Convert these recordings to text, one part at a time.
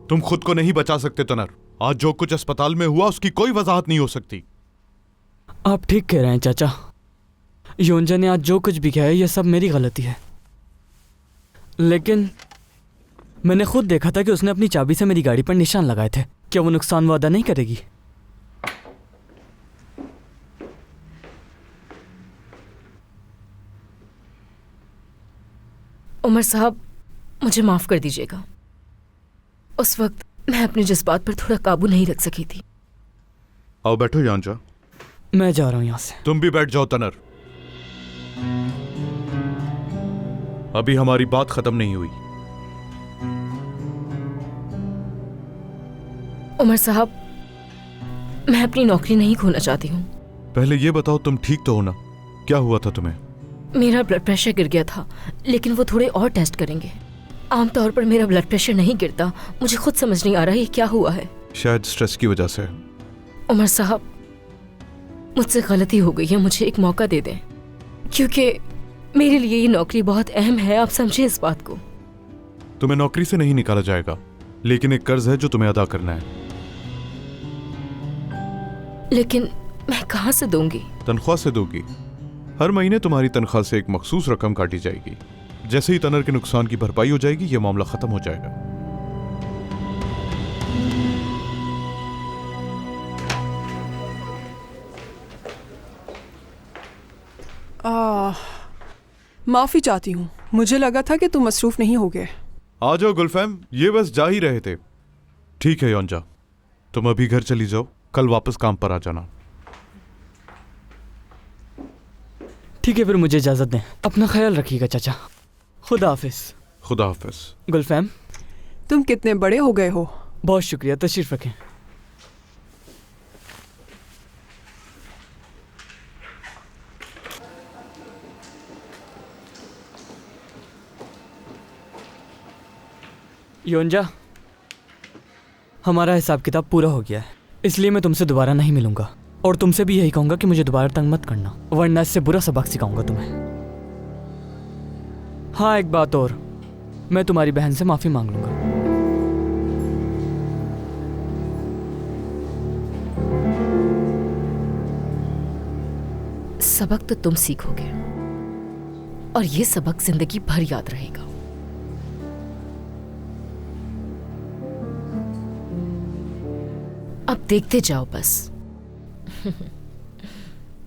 तुम खुद को नहीं बचा सकते तनर। आज जो कुछ अस्पताल में हुआ उसकी कोई वजाहत नहीं हो सकती। आप ठीक कह रहे हैं चाचा। योंजा ने आज जो कुछ भी किया है ये सब मेरी गलती है, लेकिन मैंने खुद देखा था कि उसने अपनी चाबी से मेरी गाड़ी पर निशान लगाए थे। क्या वो नुकसान वादा नहीं करेगी? उमर साहब, मुझे माफ कर दीजिएगा। उस वक्त मैं अपने जज्बात पर थोड़ा काबू नहीं रख सकी थी। आओ बैठो योंजा। मैं जा रहा हूं यहां से। तुम भी बैठ जाओ तनर। अभी हमारी बात खत्म नहीं हुई। उमर साहब, मैं अपनी नौकरी नहीं खोना चाहती हूँ। पहले ये बताओ तुम ठीक तो हो ना? क्या हुआ था तुम्हें? मेरा ब्लड प्रेशर गिर गया था, लेकिन वो थोड़े और टेस्ट करेंगे। आमतौर पर मेरा ब्लड प्रेशर नहीं गिरता। मुझे खुद समझ नहीं आ रहा ये क्या हुआ है। शायद स्ट्रेस की वजह से। उमर साहब, मुझसे गलती हो गई है, मुझे एक मौका दे दें, क्योंकि मेरे लिए ये नौकरी बहुत अहम है। आप समझे इस बात को। तुम्हें नौकरी से नहीं निकाला जाएगा, लेकिन एक कर्ज है जो तुम्हें अदा करना है। लेकिन मैं कहाँ से दूंगी? तनख्वाह से दोगी। हर महीने तुम्हारी तनख्वाह से एक मखसूस रकम काटी जाएगी। जैसे ही तनर के नुकसान की भरपाई हो जाएगी यह मामला खत्म हो जाएगा। माफी चाहती हूँ, मुझे लगा था कि तुम मसरूफ नहीं हो गए। आ जाओ गुलफैम, ये बस जा ही रहे थे। ठीक है योंजा, तुम अभी घर चली जाओ, कल वापस काम पर आ जाना। ठीक है, फिर मुझे इजाजत दें। अपना ख्याल रखिएगा चाचा। खुदा हाफिज। खुदा हाफिज। गुलफैम, तुम कितने बड़े हो गए हो। बहुत शुक्रिया, तशरीफ रखें। योंजा, हमारा हिसाब किताब पूरा हो गया है, इसलिए मैं तुमसे दोबारा नहीं मिलूंगा। और तुमसे भी यही कहूंगा कि मुझे दोबारा तंग मत करना, वरना इससे बुरा सबक सिखाऊंगा तुम्हें। हाँ, एक बात और, मैं तुम्हारी बहन से माफी मांग लूंगा। सबक तो तुम सीखोगे, और ये सबक जिंदगी भर याद रहेगा। अब देखते जाओ बस।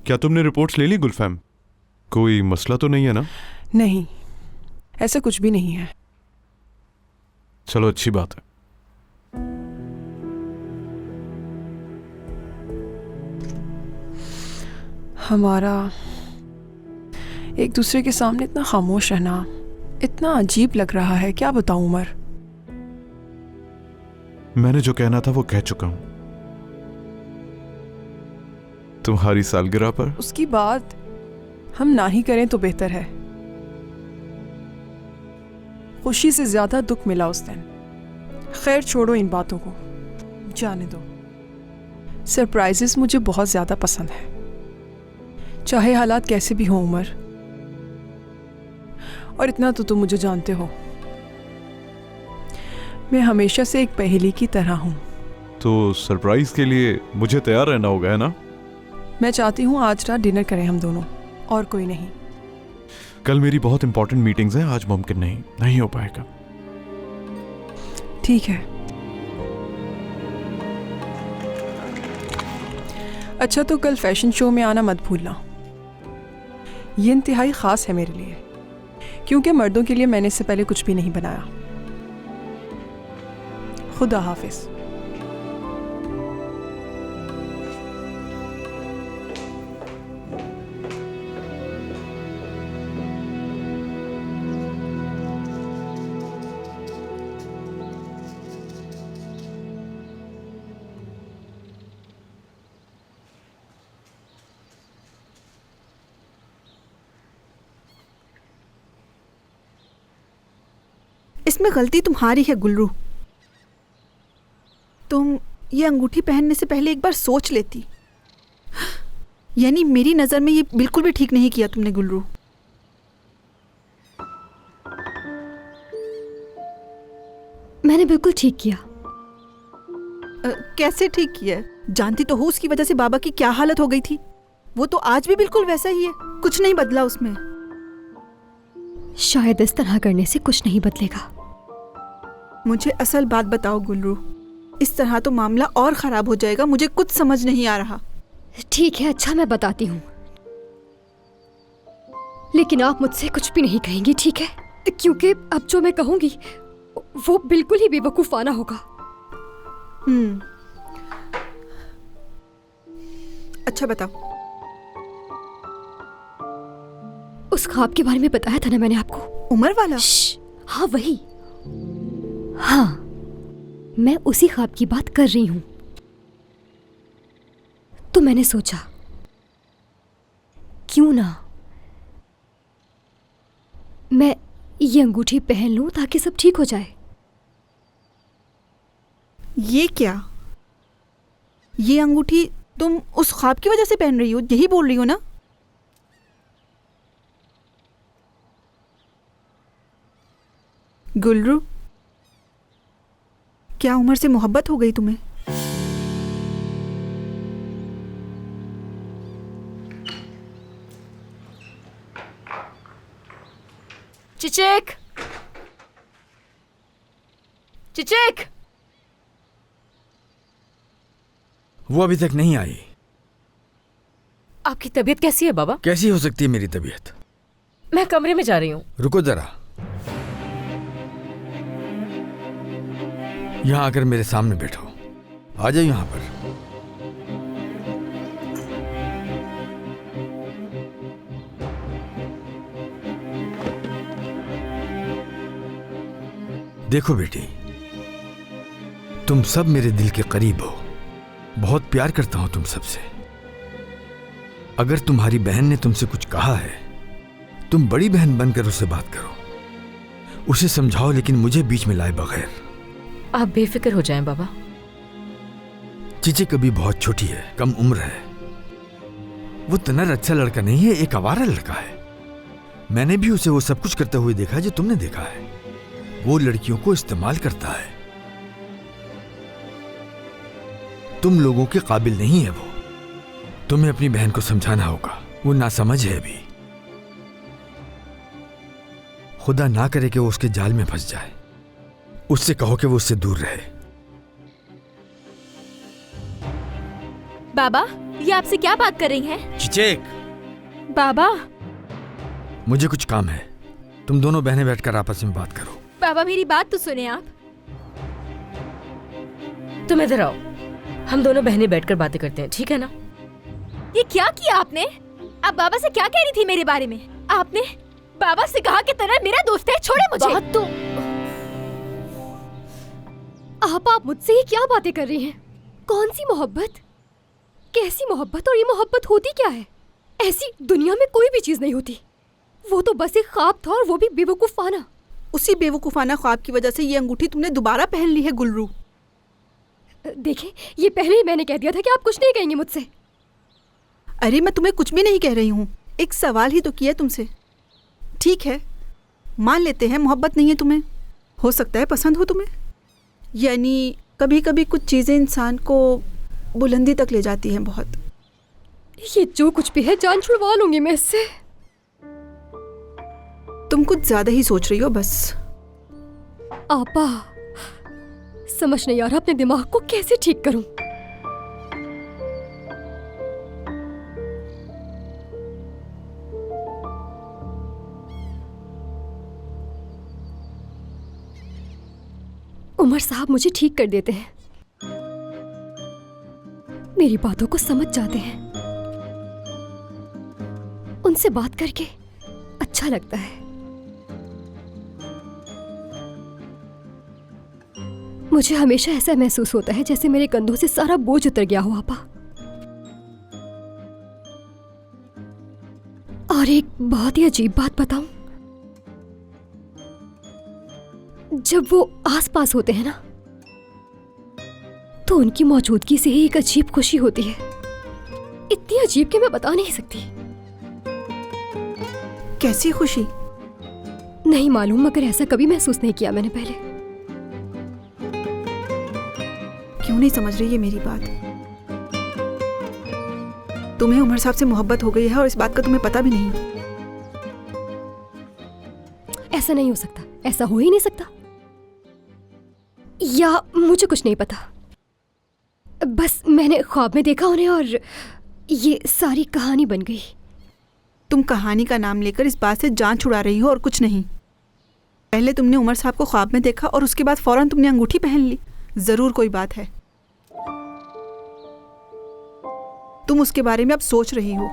क्या तुमने रिपोर्ट्स ले ली गुलफैम? कोई मसला तो नहीं है ना? नहीं, ऐसा कुछ भी नहीं है। चलो, अच्छी बात है। हमारा एक दूसरे के सामने इतना खामोश रहना इतना अजीब लग रहा है। क्या बताऊं उमर। मैंने जो कहना था वो कह चुका हूं। तुम्हारी सालगिरह पर उसकी बात हम ना ही करें तो बेहतर है। खुशी से ज्यादा दुख मिला उस दिन। खैर छोड़ो इन बातों को, जाने दो। सरप्राइजेस मुझे बहुत ज्यादा पसंद है, चाहे हालात कैसे भी हों उमर। और इतना तो तुम मुझे जानते हो, मैं हमेशा से एक पहेली की तरह हूं। तो सरप्राइज के लिए मुझे तैयार रहना होगा, है ना? मैं चाहती हूँ आज रात डिनर करें हम दोनों, और कोई नहीं। कल मेरी बहुत इंपॉर्टेंट मीटिंग्स हैं, आज मुमकिन नहीं हो पाएगा। ठीक है। अच्छा, तो कल फैशन शो में आना मत भूलना। ये इंतहाई खास है मेरे लिए, क्योंकि मर्दों के लिए मैंने इससे पहले कुछ भी नहीं बनाया। खुदा हाफिज। इसमें गलती तुम्हारी है गुलरू। तुम ये अंगूठी पहनने से पहले एक बार सोच लेती। यानी मेरी नज़र में ये बिल्कुल भी ठीक नहीं किया तुमने गुलरू। मैंने बिल्कुल ठीक किया। कैसे ठीक किया है? जानती तो हो उसकी वजह से बाबा की क्या हालत हो गई थी। वो तो आज भी बिल्कुल वैसा ही है, कुछ नहीं बदला उसमें। शायद इस तरह करने से कुछ नहीं बदलेगा। मुझे असल बात बताओ गुलरू, इस तरह तो मामला और खराब हो जाएगा। मुझे कुछ समझ नहीं आ रहा। ठीक है, अच्छा मैं बताती हूँ, लेकिन आप मुझसे कुछ भी नहीं कहेंगी, ठीक है? क्योंकि अब जो मैं कहूंगी वो बिल्कुल ही बेवकूफाना होगा। अच्छा बताओ। उस ख्वाब के बारे में बताया था ना मैंने आपको, उमर वाला? हाँ वही। हाँ, मैं उसी ख्वाब की बात कर रही हूं। तो मैंने सोचा क्यों ना मैं ये अंगूठी पहन लूं ताकि सब ठीक हो जाए। ये क्या? ये अंगूठी तुम उस ख्वाब की वजह से पहन रही हो, यही बोल रही हो ना? गुलरू, क्या उमर से मोहब्बत हो गई तुम्हें? चिचिक, चिचिक, वो अभी तक नहीं आई। आपकी तबीयत कैसी है बाबा? कैसी हो सकती है मेरी तबीयत? मैं कमरे में जा रही हूँ। रुको जरा, यहाँ आकर मेरे सामने बैठो। आ जाओ यहाँ पर। देखो बेटी, तुम सब मेरे दिल के करीब हो। बहुत प्यार करता हूं तुम सबसे। अगर तुम्हारी बहन ने तुमसे कुछ कहा है, तुम बड़ी बहन बनकर उससे बात करो, उसे समझाओ, लेकिन मुझे बीच में लाए बगैर। आप बेफिक्र हो जाएं बाबा। चीचिक अभी बहुत छोटी है, कम उम्र है। वो तनर अच्छा लड़का नहीं है, एक आवारा लड़का है। मैंने भी उसे वो सब कुछ करते हुए देखा जो तुमने देखा है। वो लड़कियों को इस्तेमाल करता है। तुम लोगों के काबिल नहीं है वो। तुम्हें अपनी बहन को समझाना होगा, वो नासमझ है अभी। खुदा ना करे कि वो उसके जाल में फंस जाए। उससे कहो कि वो उससे दूर रहे। बाबा, ये आपसे क्या बात कर रही हैं? चिचेक, बाबा, मुझे कुछ काम है। तुम दोनों बहनें बैठकर आपस में बात करो। बाबा मेरी बात तो सुने आप। तुम इधर आओ, हम दोनों बहनें बैठकर बातें करते हैं, ठीक है ना? ये क्या किया आपने? आप बाबा से क्या कह रही थी मेरे बारे में? आपने बाबा से कहा कि तनर मेरा दोस्त है, छोड़े मुझे। बात तो आप मुझसे ये क्या बातें कर रही हैं? कौन सी मोहब्बत? कैसी मोहब्बत? और ये मोहब्बत होती क्या है? ऐसी दुनिया में कोई भी चीज नहीं होती। वो तो बस एक ख्वाब था, और वो भी बेवकूफाना। उसी बेवकूफाना ख्वाब की वजह से ये अंगूठी तुमने दोबारा पहन ली है गुलरू। देखें, ये पहले ही मैंने कह दिया था कि आप कुछ नहीं कहेंगे मुझसे। अरे मैं तुम्हें कुछ भी नहीं कह रही हूँ, एक सवाल ही तो किया तुमसे। ठीक है, मान लेते हैं मोहब्बत नहीं है तुम्हें, हो सकता है पसंद हो तुम्हें। यानी कभी कभी कुछ चीज़ें इंसान को बुलंदी तक ले जाती हैं बहुत। ये जो कुछ भी है जान छुड़वा लूंगी मैं इससे। तुम कुछ ज्यादा ही सोच रही हो बस। आपा, समझ नहीं आ रहा अपने दिमाग को कैसे ठीक करूं। उमर साहब मुझे ठीक कर देते हैं, मेरी बातों को समझ जाते हैं। उनसे बात करके अच्छा लगता है। मुझे हमेशा ऐसा महसूस होता है जैसे मेरे कंधों से सारा बोझ उतर गया हो आपा। और एक बहुत ही अजीब बात बताऊं, जब वो आसपास होते हैं ना, तो उनकी मौजूदगी से ही एक अजीब खुशी होती है। इतनी अजीब कि मैं बता नहीं सकती। कैसी खुशी? नहीं मालूम, मगर ऐसा कभी महसूस नहीं किया मैंने पहले। क्यों क्यों नहीं समझ रही है मेरी बात? तुम्हें उमर साहब से मोहब्बत हो गई है और इस बात का तुम्हें पता भी नहीं। ऐसा नहीं हो सकता, ऐसा हो ही नहीं सकता। या मुझे कुछ नहीं पता, बस मैंने ख्वाब में देखा उन्हें और ये सारी कहानी बन गई। तुम कहानी का नाम लेकर इस बात से जान छुड़ा रही हो और कुछ नहीं। पहले तुमने उमर साहब को ख्वाब में देखा और उसके बाद फौरन तुमने अंगूठी पहन ली। जरूर कोई बात है। तुम उसके बारे में अब सोच रही हो,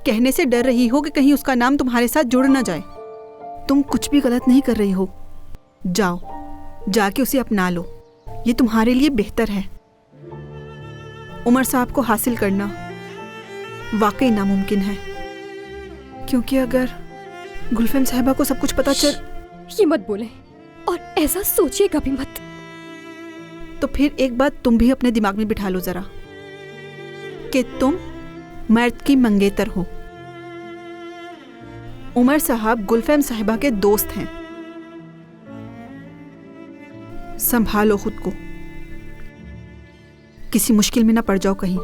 कहने से डर रही हो कि कहीं उसका नाम तुम्हारे साथ जुड़ ना जाए। तुम कुछ भी गलत नहीं कर रही हो। जाओ, जाके उसे अपना लो, ये तुम्हारे लिए बेहतर है। उमर साहब को हासिल करना वाकई नामुमकिन है, क्योंकि अगर गुलफेम साहिबा को सब कुछ पता चल। ये मत बोले और ऐसा सोचिए कभी मत। तो फिर एक बात तुम भी अपने दिमाग में बिठा लो जरा, कि तुम मर्द की मंगेतर हो। उमर साहब गुलफेम साहिबा के दोस्त हैं। संभालो खुद को, किसी मुश्किल में ना पड़ जाओ कहीं।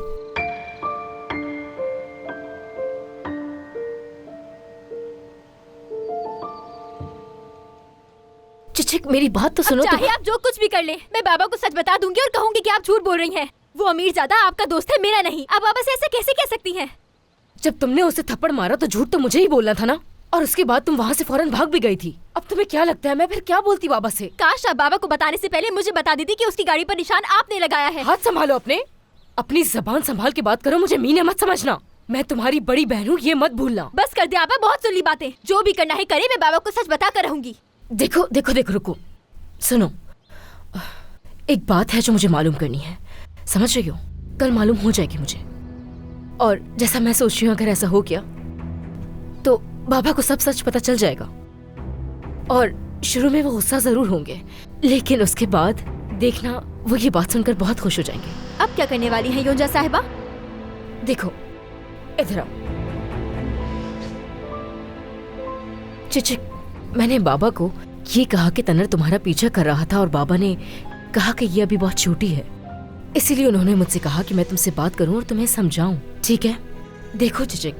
चिचिक, मेरी बात तो सुनो। चाहे आप जो कुछ भी कर ले, मैं बाबा को सच बता दूंगी और कहूंगी कि आप झूठ बोल रही हैं। वो अमीर ज्यादा आपका दोस्त है, मेरा नहीं। आप बाबा से ऐसा कैसे कह सकती हैं? जब तुमने उसे थप्पड़ मारा तो झूठ तो मुझे ही बोलना था ना, और उसके बाद तुम वहाँ से फौरन भाग भी गई थी। अब तुम्हें क्या लगता है मैं फिर क्या बोलती बाबा से? काश आप बाबा को बताने से पहले मुझे बता देती कि उसकी गाड़ी पर निशान आपने लगाया है। हाथ संभालो अपनी जबान संभाल के बात करो। मुझे मीना मत समझना, मैं तुम्हारी बड़ी बहन हूँ, ये मत भूलना। बस कर दे आपा, बहुत सुन ली बातें। जो भी करना है करे, मैं बाबा को सच बता कर रहूंगी। देखो देखो देखो, रुको, सुनो। एक बात है जो मुझे मालूम करनी है, समझ रही हो? कल मालूम हो जाएगी मुझे, और जैसा मैं सोच रही हूँ अगर ऐसा हो गया तो बाबा को सब सच पता चल जाएगा। और शुरू में वो गुस्सा जरूर होंगे, लेकिन उसके बाद देखना वो ये बात सुनकर बहुत खुश हो जाएंगे। अब क्या करने वाली हैं योंजा साहिबा? देखो, इधर आओ। चिचिक, मैंने बाबा को ये कहा कि तनर तुम्हारा पीछा कर रहा था और बाबा ने कहा कि ये अभी बहुत छोटी है, इसीलिए उन्होंने मुझसे कहा कि मैं तुमसे बात करूं और तुम्हें समझाऊं, ठीक है? देखो चिचिक,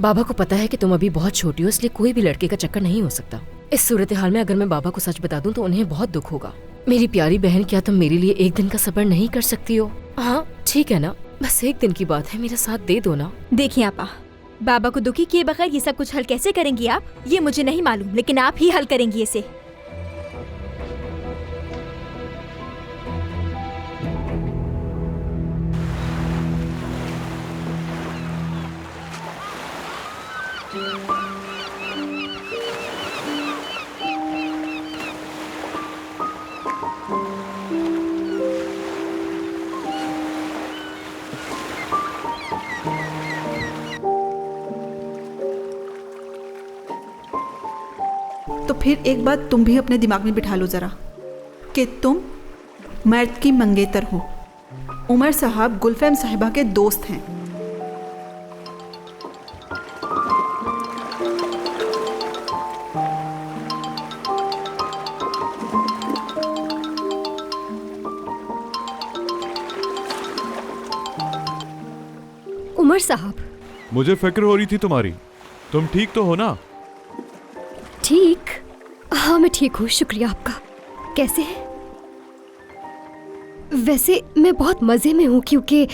बाबा को पता है कि तुम अभी बहुत छोटी हो, इसलिए कोई भी लड़के का चक्कर नहीं हो सकता। इस सूरत हाल में अगर मैं बाबा को सच बता दूं तो उन्हें बहुत दुख होगा। मेरी प्यारी बहन, क्या तुम मेरे लिए एक दिन का सब्र नहीं कर सकती हो? हाँ ठीक है ना, बस एक दिन की बात है, मेरा साथ दे दो ना। देखिए आपा, बाबा को दुखी किए बगैर ये सब कुछ हल कैसे करेंगी आप, ये मुझे नहीं मालूम, लेकिन आप ही हल करेंगी इसे। तो फिर एक बात तुम भी अपने दिमाग में बिठा लो जरा, कि तुम मर्द की मंगेतर हो। उमर साहब गुलफेम साहिबा के दोस्त हैं। उमर साहब, मुझे फिक्र हो रही थी तुम्हारी। तुम ठीक तो हो ना? ठीक? हाँ मैं ठीक हूँ, शुक्रिया आपका। कैसे हैं? वैसे मैं बहुत मजे में हूँ, क्योंकि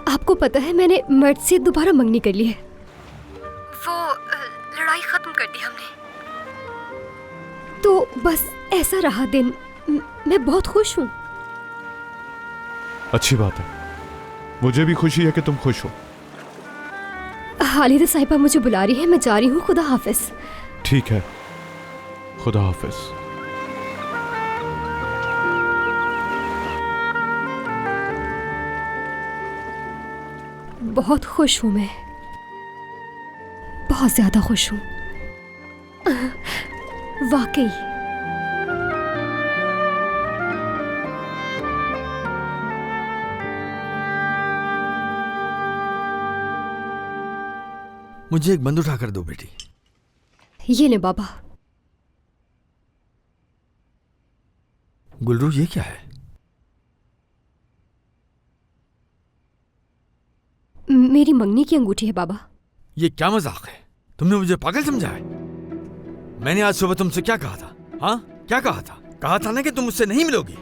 आपको पता है मैंने मर्द से दोबारा मंगनी कर ली है। वो लड़ाई खत्म कर दी हमने, तो बस ऐसा रहा दिन। मैं बहुत खुश हूँ। अच्छी बात है, मुझे भी खुशी है कि तुम खुश हो। हालिदा साहिबा मुझे बुला रही है, मैं जा रही हूँ। खुदा हाफिज। ठीक है, खुदा हाफिज। बहुत खुश हूँ मैं, बहुत ज्यादा खुश हूँ वाकई। मुझे एक बंद उठा कर दो बेटी। ये ले बाबा। गुलरू, ये क्या है? मेरी मंगनी की अंगूठी है बाबा। ये क्या मजाक है? तुमने मुझे पागल समझा है? मैंने आज सुबह तुमसे क्या कहा था? हाँ, क्या कहा था? कहा था ना कि तुम मुझसे नहीं मिलोगी।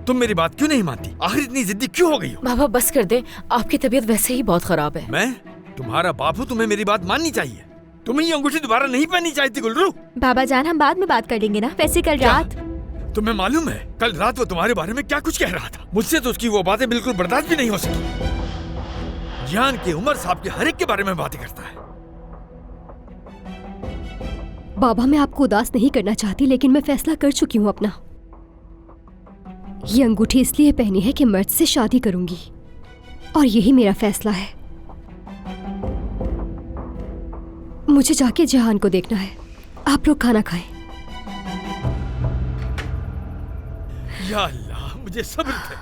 तुम मेरी बात क्यों नहीं मानती? आखिर इतनी जिद्दी क्यों हो गई हो? बाबा बस कर दे, आपकी तबीयत वैसे ही बहुत खराब है। मैं तुम्हारा बाप हूँ, तुम्हें मेरी बात माननी चाहिए। तुम्हें ये अंगूठी दोबारा नहीं पहननी चाहिए थी गुलरू। बाबा जान, हम बाद में बात कर लेंगे ना। वैसे कल क्या? रात तुम्हें मालूम है कल रात वो तुम्हारे बारे में क्या कुछ कह रहा था? मुझसे तो उसकी वो बातें बिल्कुल बर्दाश्त भी नहीं हो सकी। जियान के उमर साहब के हर एक के बारे में बातें करता है। बाबा, मैं आपको उदास नहीं करना चाहती, लेकिन मैं फैसला कर चुकी हूँ अपना। ये अंगूठी इसलिए पहनी है कि मर्द से शादी करूंगी, और यही मेरा फैसला है। मुझे जाके जहान को देखना है। आप लोग खाना खाएं। या अल्लाह, मुझे सब्र थे।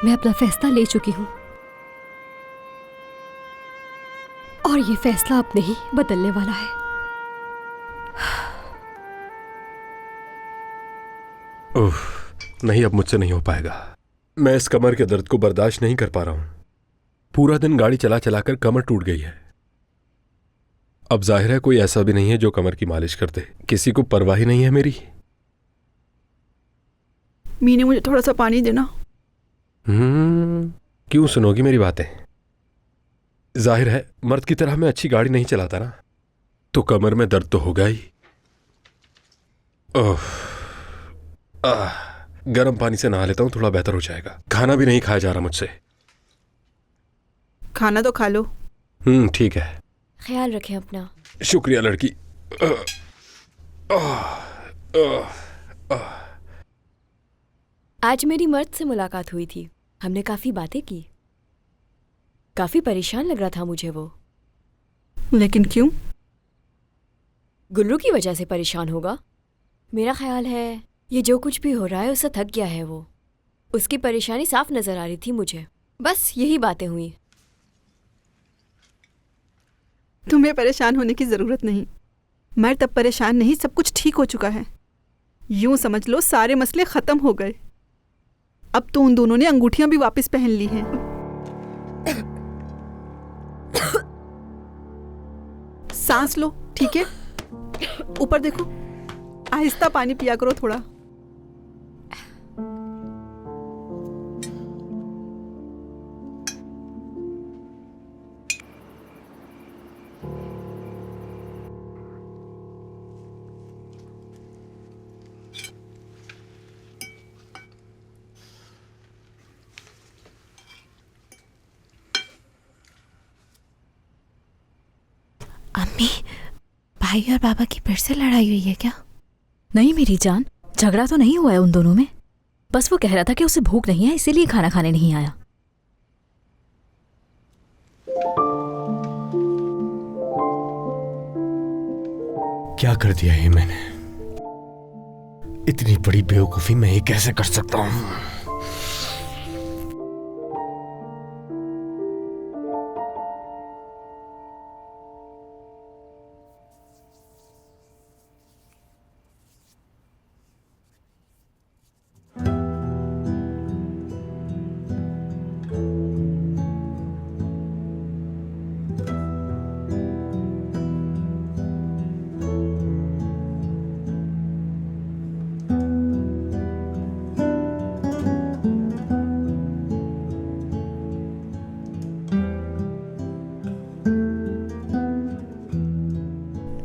मैं अपना फैसला ले चुकी हूँ, और ये फैसला अब नहीं बदलने वाला है। ओह, नहीं, अब मुझसे नहीं हो पाएगा। मैं इस कमर के दर्द को बर्दाश्त नहीं कर पा रहा हूं। पूरा दिन गाड़ी चला चलाकर कमर टूट गई है। अब जाहिर है कोई ऐसा भी नहीं है जो कमर की मालिश कर दे। किसी को परवाह ही नहीं है मेरी। मीने, मुझे थोड़ा सा पानी देना। क्यों सुनोगी मेरी बातें? जाहिर है मर्द की तरह मैं अच्छी गाड़ी नहीं चलाता ना, तो कमर में दर्द तो होगा ही। गर्म पानी से नहा लेता हूं, थोड़ा बेहतर हो जाएगा। खाना भी नहीं खाया जा रहा मुझसे। खाना तो खा लो। ठीक है। ख्याल रखें अपना। शुक्रिया लड़की। आज मेरी मर्द से मुलाकात हुई थी। हमने काफी बातें की। काफी परेशान लग रहा था मुझे वो। लेकिन क्यों? गुल्लू की वजह से परेशान होगा। मेरा ख्याल है ये जो कुछ भी हो रहा है उससे थक गया है वो। उसकी परेशानी साफ नजर आ रही थी मुझे। बस यही बातें हुई। तुम्हें परेशान होने की जरूरत नहीं। मैं तब परेशान नहीं, सब कुछ ठीक हो चुका है। यूं समझ लो सारे मसले खत्म हो गए। अब तो उन दोनों ने अंगूठियां भी वापस पहन ली हैं। सांस लो, ठीक है? ऊपर देखो। आहिस्ता पानी पिया करो थोड़ा। अम्मी, भाई और बाबा की फिर से लड़ाई हुई है क्या? नहीं मेरी जान, झगड़ा तो नहीं हुआ है उन दोनों में। बस वो कह रहा था कि उसे भूख नहीं है, इसीलिए खाना खाने नहीं आया। क्या कर दिया ये मैंने? इतनी बड़ी बेवकूफी मैं ये कैसे कर सकता हूं?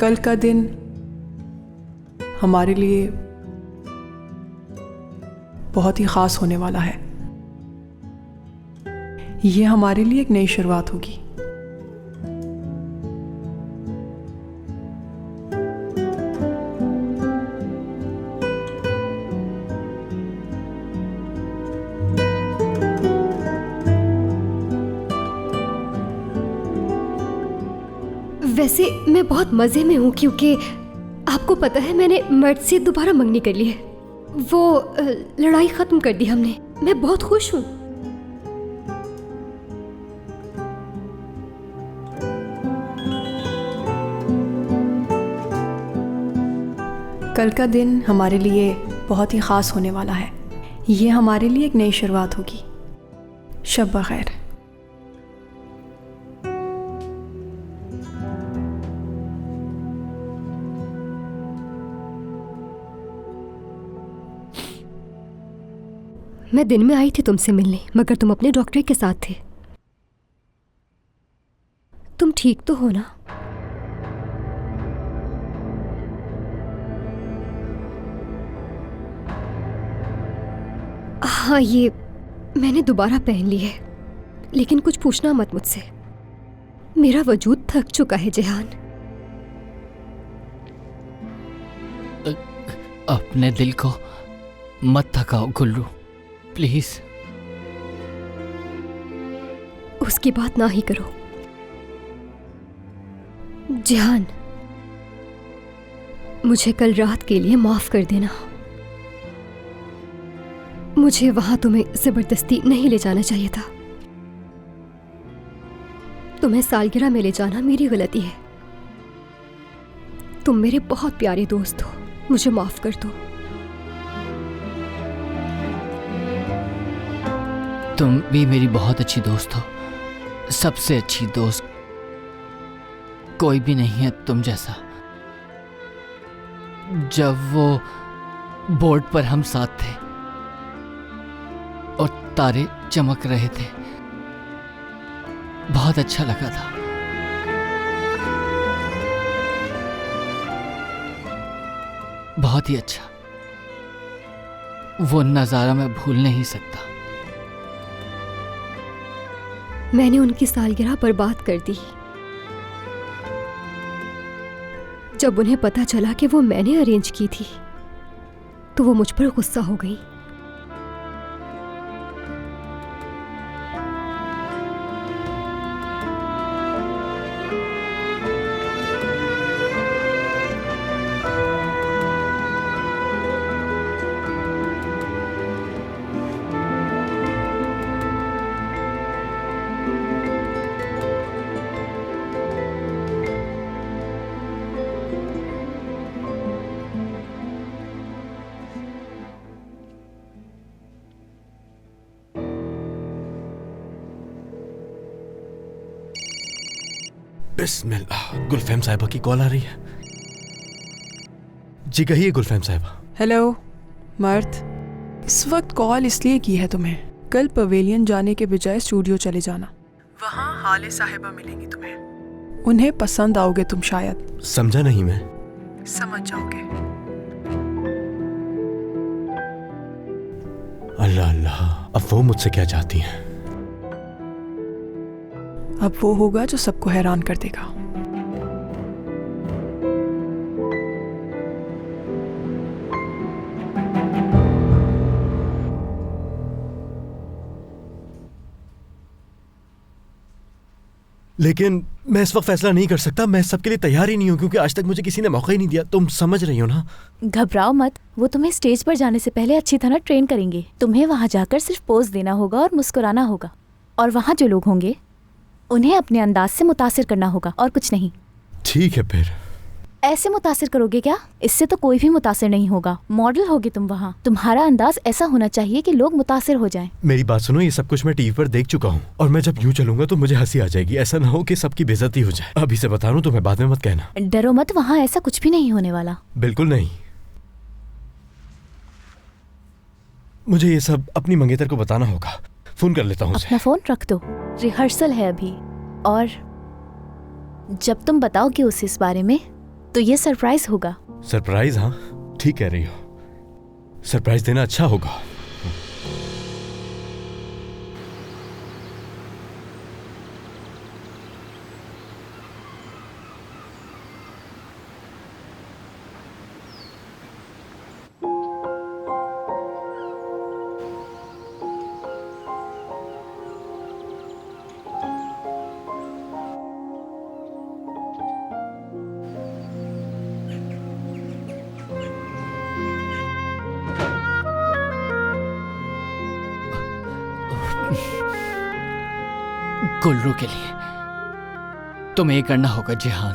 कल का दिन हमारे लिए बहुत ही खास होने वाला है। ये हमारे लिए एक नई शुरुआत होगी। वैसे मैं बहुत मजे में हूँ, क्योंकि आपको पता है मैंने मर्द से दोबारा मंगनी कर ली है। वो लड़ाई खत्म कर दी हमने। मैं बहुत खुश हूँ। कल का दिन हमारे लिए बहुत ही खास होने वाला है। ये हमारे लिए एक नई शुरुआत होगी। शब बखैर। मैं दिन में आई थी तुमसे मिलने, मगर तुम अपने डॉक्टर के साथ थे। तुम ठीक तो हो ना? हाँ, ये मैंने दोबारा पहन ली है, लेकिन कुछ पूछना मत मुझसे। मेरा वजूद थक चुका है जेहान। अपने दिल को मत थकाओ गुल्रू, प्लीज। उसकी बात ना ही करो जेहान। मुझे कल रात के लिए माफ कर देना। मुझे वहां तुम्हें जबरदस्ती नहीं ले जाना चाहिए था। तुम्हें सालगिरह में ले जाना मेरी गलती है। तुम मेरे बहुत प्यारे दोस्त हो, मुझे माफ कर दो। तुम भी मेरी बहुत अच्छी दोस्त हो, सबसे अच्छी दोस्त। कोई भी नहीं है तुम जैसा। जब वो बोर्ड पर हम साथ थे और तारे चमक रहे थे, बहुत अच्छा लगा था। बहुत ही अच्छा। वो नज़ारा मैं भूल नहीं सकता। मैंने उनकी सालगिरह बर्बाद कर दी। जब उन्हें पता चला कि वो मैंने अरेंज की थी, तो वो मुझ पर गुस्सा हो गई। बिस्मिल्लाह। गुलफैम साहिबा की कॉल आ रही है। जी कहिए गुलफैम साहिबा। हेलो मर्द, इस वक्त कॉल इसलिए की है तुम्हें। कल पवेलियन जाने के बजाय स्टूडियो चले जाना। वहाँ हाले साहिबा मिलेंगी तुम्हें। उन्हें पसंद आओगे तुम शायद। समझा नहीं मैं। समझ जाओगे। अल्लाह अल्लाह, अब वो मुझसे क्या चाहती हैं? अब वो होगा जो सबको हैरान कर देगा। लेकिन मैं इस वक्त फैसला नहीं कर सकता। मैं सबके लिए तैयार ही नहीं हूँ, क्योंकि आज तक मुझे किसी ने मौका ही नहीं दिया। तुम समझ रही हो ना? घबराओ मत, वो तुम्हें स्टेज पर जाने से पहले अच्छी तरह ट्रेन करेंगे। तुम्हें वहाँ जाकर सिर्फ पोज देना होगा और मुस्कुराना होगा, और वहाँ जो लोग होंगे उन्हें अपने अंदाज से मुतासिर करना होगा, और कुछ नहीं। ठीक है फिर। ऐसे मुतासिर करोगे क्या? इससे तो कोई भी मुतासिर नहीं होगा। मॉडल होगी तुम वहाँ। तुम्हारा अंदाज ऐसा होना चाहिए कि लोग मुतासिर हो जाएं। मेरी बात सुनो, ये सब कुछ मैं टीवी पर देख चुका हूँ, और मैं जब यूं चलूंगा तो मुझे हंसी आ जाएगी। ऐसा ना हो कि सबकी बेइज्जती हो जाए। अभी से बता रहा हूँ, तुम्हें बाद में मत कहना। डरो मत, वहाँ ऐसा कुछ भी नहीं होने वाला। बिल्कुल नहीं। मुझे ये सब अपनी मंगेतर को बताना होगा। फोन कर लेता हूँ उसे। अपना फोन रख दो, रिहर्सल है अभी। और जब तुम बताओगे उसे इस बारे में, तो ये सरप्राइज होगा। सरप्राइज? हाँ ठीक कह रही हो। सरप्राइज देना अच्छा होगा। गुल्रू के लिए तुम्हें करना होगा जेहान।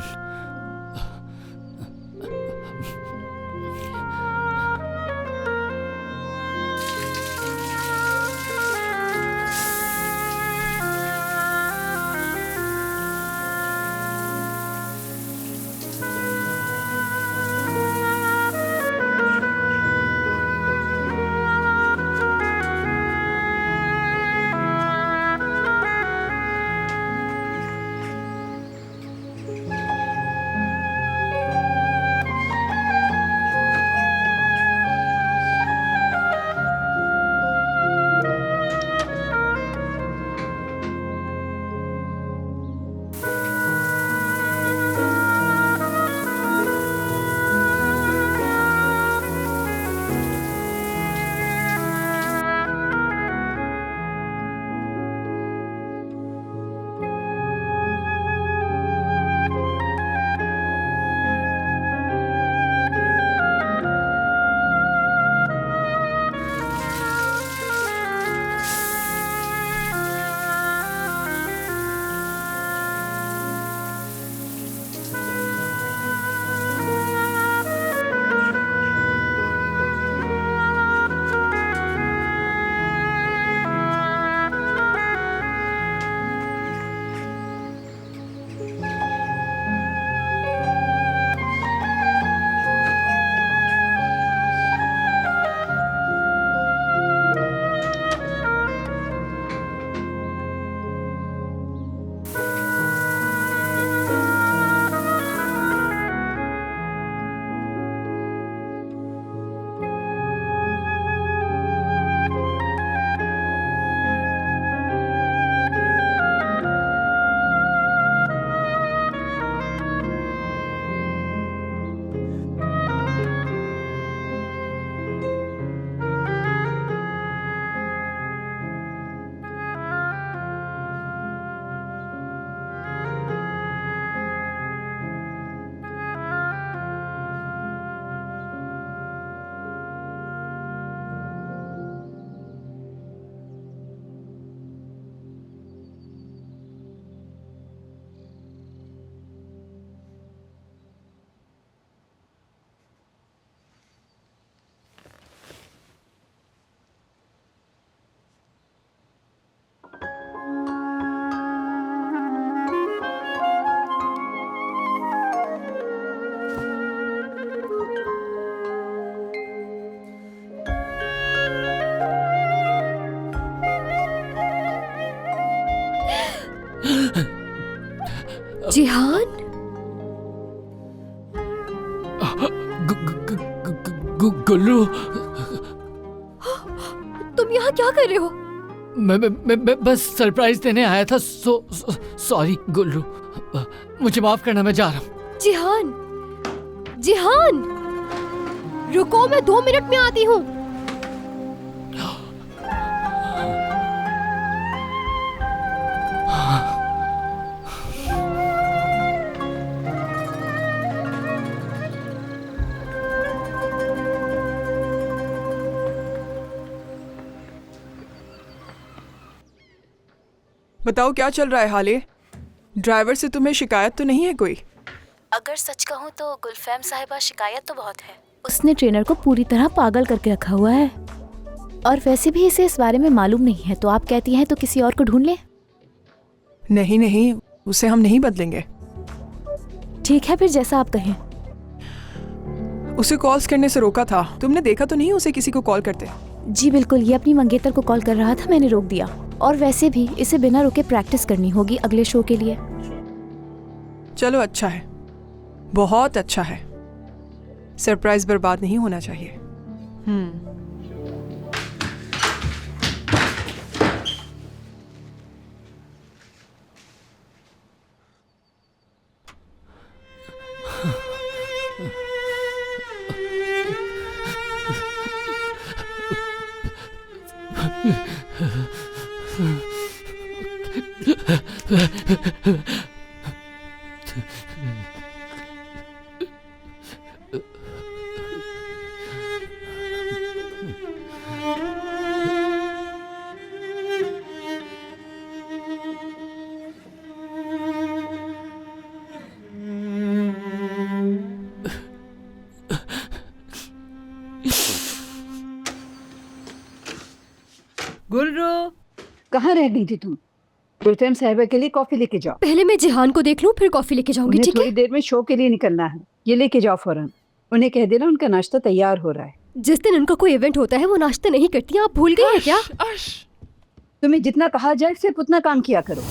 जिहान, गुल्लू, तुम यहाँ क्या कर रहे हो? मैं बस सरप्राइज देने आया था। सॉरी गुल्लू, मुझे माफ करना, मैं जा रहा हूँ। जिहान, जिहान, रुको, मैं 2 मिनट में आती हूँ। बताओ क्या चल रहा है हाले? ड्राइवर से तुम्हें शिकायत तो नहीं है कोई? अगर सच कहूँ तो गुलफैम साहिबा शिकायत तो बहुत है। उसने ट्रेनर को पूरी तरह पागल करके रखा हुआ है, और वैसे भी इसे इस बारे में मालूम नहीं है। तो आप कहती हैं तो किसी और को ढूंढ लें? नहीं नहीं, उसे हम नहीं बदलेंगे। ठीक है फिर, जैसा आप कहें। उसे कॉल्स करने से रोका था। तुमने देखा तो नहीं उसे किसी को कॉल करते? जी बिल्कुल, ये अपनी मंगेतर को कॉल कर रहा था, मैंने रोक दिया। और वैसे भी इसे बिना रुके प्रैक्टिस करनी होगी अगले शो के लिए। चलो अच्छा है, बहुत अच्छा है। सरप्राइज बर्बाद नहीं होना चाहिए। गुल्लू, कहाँ रह गई थी तुम? गुलफैम साहिबा के लिए कॉफी लेके जाओ। पहले मैं जिहान को देख लूं, फिर कॉफी लेके जाऊंगी, उन्हें ठीक है? थोड़ी देर में शो के लिए निकलना है। ये लेके जाओ फौरन। उन्हें कह देना उनका नाश्ता तैयार हो रहा है। जिस दिन उनका कोई इवेंट होता है वो नाश्ता नहीं करती, आप भूल गए हैं क्या? तुम्हें जितना कहा जाए सिर्फ उतना काम किया करो।